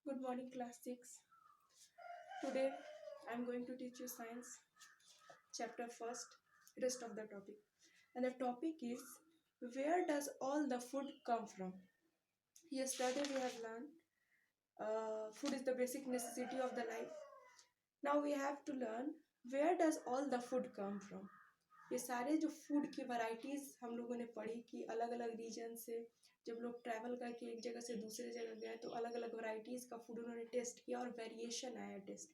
Good morning, class 6. Today I am going to teach you science chapter first, rest of the topic. And the topic is, where does all the food come from? Yesterday we have learned food is the basic necessity of the life. Now we have to learn where does all the food come from. ये सारे जो food की varieties हम लोगों ने पढ़ी कि अलग अलग रीजन से जब लोग ट्रैवल करके एक जगह से दूसरे जगह गए तो अलग अलग वैरायटीज़ का फूड उन्होंने टेस्ट किया और वेरिएशन आया test.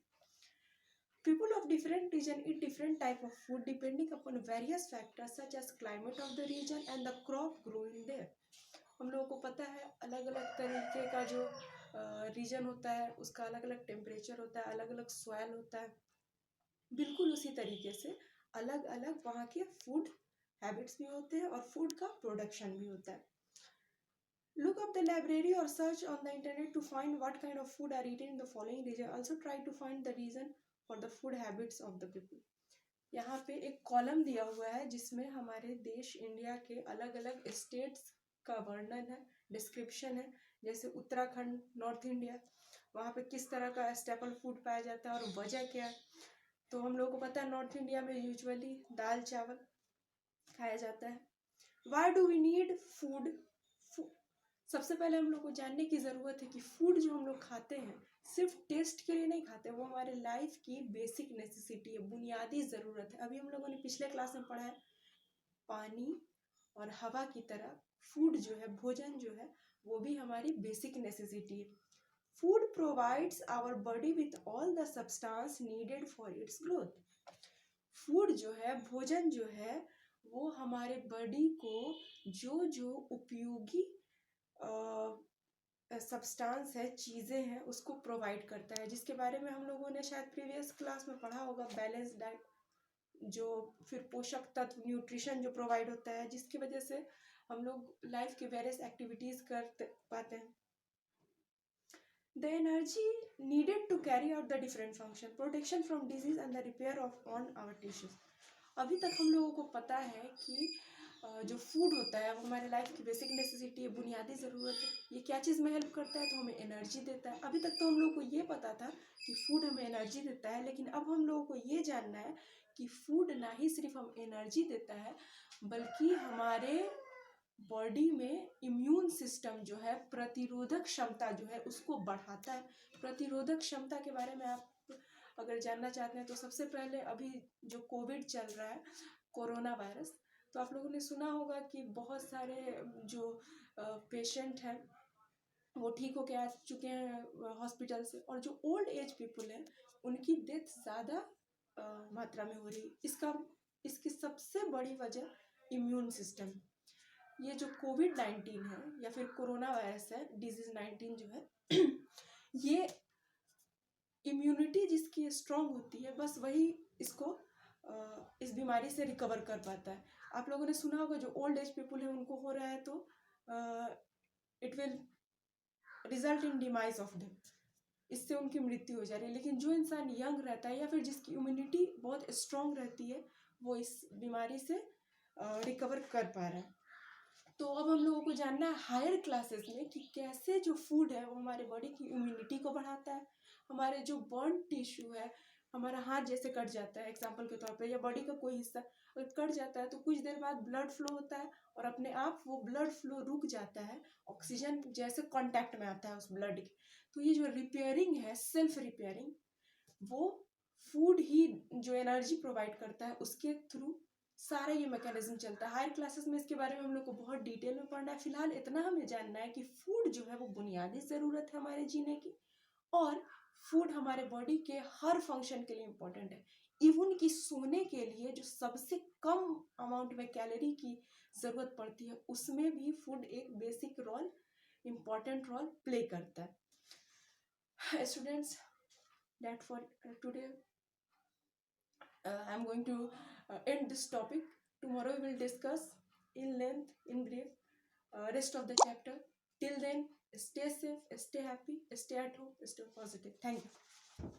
People of different region eat different type of food depending upon various factors such as climate of the region and the crop growing there. हम लोगों को पता है अलग अलग तरीके का जो रीजन होता है उसका अलग अलग टेम्परेचर होता है, अलग अलग सॉइल होता है. बिल्कुल उसी तरीके से अलग अलग वहाँ के फूड हैबिट्स भी होते हैं और फूड का प्रोडक्शन भी होता है. Look up the library or search on the internet to find what kind of food are eaten in the following region. Also try to find the reason for the food habits of the people. यहाँ पे एक column दिया हुआ है जिसमें हमारे देश India के अलग अलग स्टेट्स का वर्णन है, डिस्क्रिप्शन है. जैसे उत्तराखंड, नॉर्थ इंडिया, वहाँ पे किस तरह का स्टेपल फूड पाया जाता है और वजह क्या है. तो हम लोगों को पता है नॉर्थ इंडिया में यूजुअली दाल चावल खाया जाता है. Why do we need food? सबसे पहले हम लोग को जानने की ज़रूरत है कि फूड जो हम लोग खाते हैं सिर्फ टेस्ट के लिए नहीं खाते, वो हमारे लाइफ की बेसिक नेसेसिटी है, बुनियादी ज़रूरत है. अभी हम लोगों ने पिछले क्लास में पढ़ा है पानी और हवा की तरह फूड जो है, भोजन जो है, वो भी हमारी बेसिक नेसेसिटी है. Food provides our body with all the substance needed for its growth. Food जो है, भोजन जो है, वो हमारे बॉडी को जो जो उपयोगी सब्सटेंस है, चीज़ें हैं, उसको प्रोवाइड करता है, जिसके बारे में हम लोगों ने शायद प्रीवियस क्लास में पढ़ा होगा. बैलेंस डाइट, जो फिर पोषक तत्व, न्यूट्रिशन जो प्रोवाइड होता है, जिसकी वजह से हम लोग लाइफ के वेरियस एक्टिविटीज़ कर पाते हैं. The energy needed to carry out the different function, protection from disease and the repair of on our tissues. अभी तक हम लोगों को पता है कि जो फूड होता है वो हमारे लाइफ की बेसिक नेसेसिटी है, बुनियादी ज़रूरत है. ये क्या चीज़ में हेल्प करता है? तो हमें एनर्जी देता है. अभी तक तो हम लोगों को ये पता था कि फूड हमें एनर्जी देता है, लेकिन अब हम लोगों को ये जानना है कि फूड ना ही सिर्फ हम एनर्जी देता है बल्कि हमारे बॉडी में इम्यून सिस्टम जो है, प्रतिरोधक क्षमता जो है, उसको बढ़ाता है. प्रतिरोधक क्षमता के बारे में आप अगर जानना चाहते हैं तो सबसे पहले अभी जो कोविड चल रहा है, कोरोना वायरस, तो आप लोगों ने सुना होगा कि बहुत सारे जो पेशेंट हैं वो ठीक होके आ चुके हैं हॉस्पिटल से, और जो ओल्ड एज पीपल हैं उनकी डेथ ज़्यादा मात्रा में हो रही है. इसकी सबसे बड़ी वजह इम्यून सिस्टम. ये जो कोविड-19 है या फिर कोरोना वायरस है, डिजीज 19 जो है, ये इम्यूनिटी जिसकी स्ट्रांग होती है, बस वही इसको इस बीमारी से रिकवर कर पाता है. आप लोगों ने सुना होगा जो ओल्ड एज पीपल है उनको हो रहा है तो it will result in demise of them, इससे उनकी मृत्यु हो जा रही है. लेकिन जो इंसान यंग रहता है या फिर जिसकी इम्यूनिटी बहुत स्ट्रांग रहती है, वो इस बीमारी से रिकवर कर पा रहा है. तो अब हम लोगों को जानना है हायर क्लासेस में कि कैसे जो फूड है वो हमारे बॉडी की इम्यूनिटी को बढ़ाता है. हमारे जो बर्न टिश्यू है, हमारा हाथ जैसे कट जाता है एग्जांपल के तौर पे, या बॉडी का कोई हिस्सा अगर कट जाता है तो कुछ देर बाद ब्लड फ्लो होता है और अपने आप वो ब्लड फ्लो रुक जाता है, ऑक्सीजन जैसे कांटेक्ट में आता है उस ब्लड के. तो ये जो रिपेयरिंग है, सेल्फ रिपेयरिंग, वो फूड ही जो एनर्जी प्रोवाइड करता है उसके थ्रू सारा ये मैकेनिज्म चलता है. हायर क्लासेस में इसके बारे में हम लोग को बहुत डिटेल में पढ़ना है. फिलहाल इतना हमें जानना है कि फूड जो है वो बुनियादी ज़रूरत है हमारे जीने की, और फूड हमारे बॉडी के हर फंक्शन के लिए इम्पोर्टेंट है. इवन कि सोने के लिए जो सबसे कम अमाउंट में कैलोरी की ज़रूरत पड़ती है, उसमें भी फूड एक basic role, important role play करता है. Students, that for today I'm going to end this topic. Tomorrow we will discuss in length, in brief, rest of the chapter. Till then, stay safe, stay happy, stay at home, stay positive. Thank you.